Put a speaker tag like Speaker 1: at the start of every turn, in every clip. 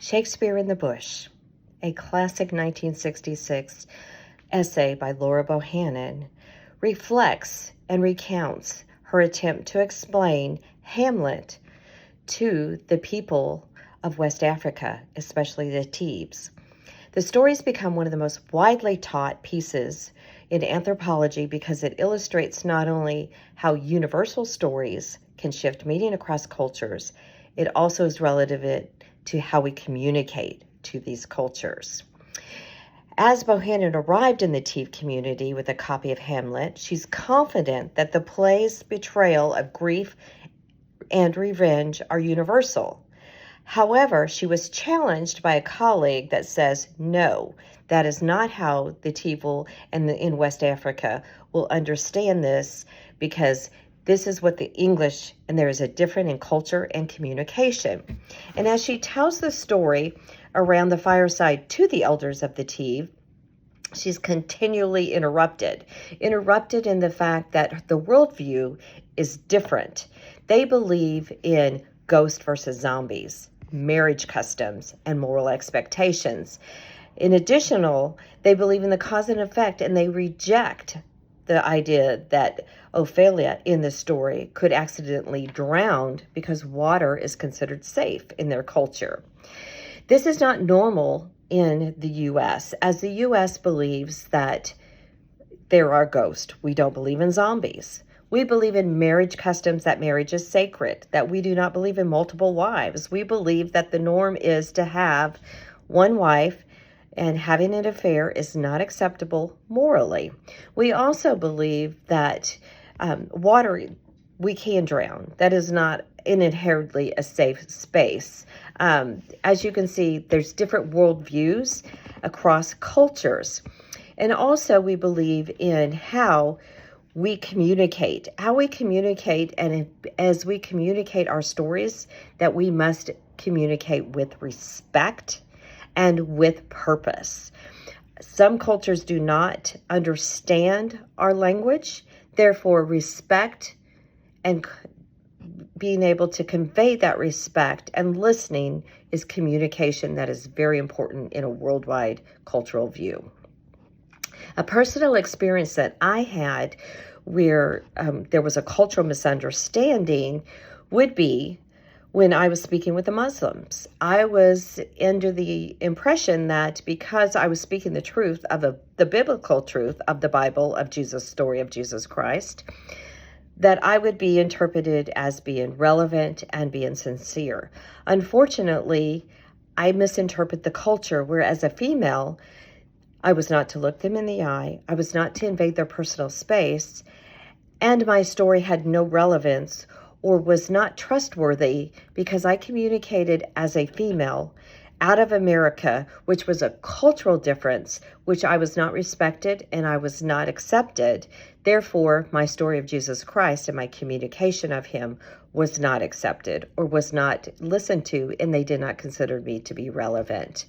Speaker 1: Shakespeare in the Bush, a classic 1966 essay by Laura Bohannon, reflects and recounts her attempt to explain Hamlet to the people of West Africa, especially the Thebes. The stories become one of the most widely taught pieces in anthropology because it illustrates not only how universal stories can shift meaning across cultures, it also is relative to how we communicate to these cultures. As Bohannon arrived in the Thebe community with a copy of Hamlet, she's confident that the play's betrayal of grief and revenge are universal. However, she was challenged by a colleague that says, no, that is not how the Thebe in West Africa will understand this, because this is what the English, and there is a difference in culture and communication. And as she tells the story around the fireside to the elders of the Thebe, she's continually interrupted in the fact that the worldview is different. They believe in ghosts versus zombies, marriage customs, and moral expectations. In addition, they believe in the cause and effect, and they reject the idea that Ophelia in the story could accidentally drown because water is considered safe in their culture. This is not normal in the U.S., as the U.S. believes that there are ghosts. We don't believe in zombies. We believe in marriage customs, that marriage is sacred, that we do not believe in multiple wives. We believe that the norm is to have one wife, and having an affair is not acceptable morally. We also believe that water, we can drown. That is not inherently a safe space. As you can see, there's different worldviews across cultures. And also we believe in how we communicate, and as we communicate our stories, that we must communicate with respect and with purpose. Some cultures do not understand our language, therefore respect and being able to convey that respect and listening is communication that is very important in a worldwide cultural view. A personal experience that I had where there was a cultural misunderstanding would be when I was speaking with the Muslims. I was under the impression that because I was speaking the truth of the biblical truth of the Bible, of Jesus' story of Jesus Christ, that I would be interpreted as being relevant and being sincere. Unfortunately, I misinterpret the culture, where as a female, I was not to look them in the eye, I was not to invade their personal space, and my story had no relevance or was not trustworthy because I communicated as a female out of America, which was a cultural difference, which I was not respected and I was not accepted. Therefore, my story of Jesus Christ and my communication of him was not accepted or was not listened to, and they did not consider me to be relevant.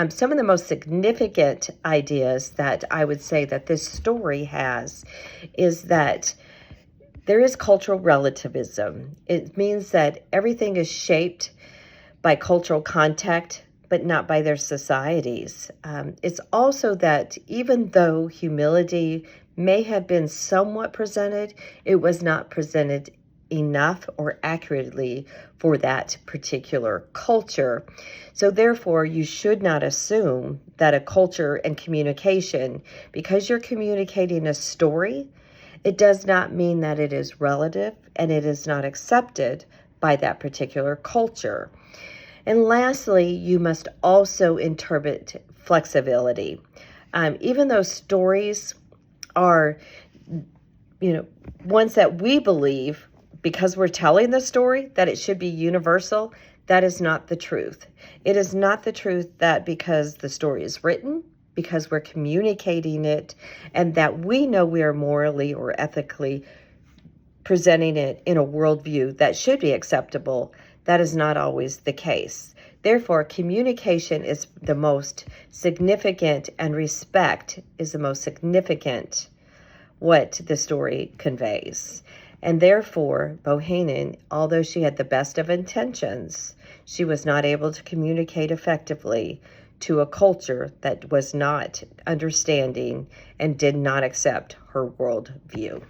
Speaker 1: Some of the most significant ideas that I would say that this story has is that there is cultural relativism. It means that everything is shaped by cultural context, but not by their societies. It's also that even though humility may have been somewhat presented, it was not presented enough or accurately for that particular culture. So therefore, you should not assume that a culture and communication, because you're communicating a story, it does not mean that it is relative and it is not accepted by that particular culture. And lastly, you must also interpret flexibility. Even though stories are, ones that we believe, because we're telling the story, that it should be universal, that is not the truth. It is not the truth that because the story is written, because we're communicating it, and that we know we are morally or ethically presenting it in a worldview that should be acceptable, that is not always the case. Therefore, communication is the most significant, and respect is the most significant what the story conveys. And therefore, Bohannon, although she had the best of intentions, She was not able to communicate effectively to a culture that was not understanding and did not accept her worldview.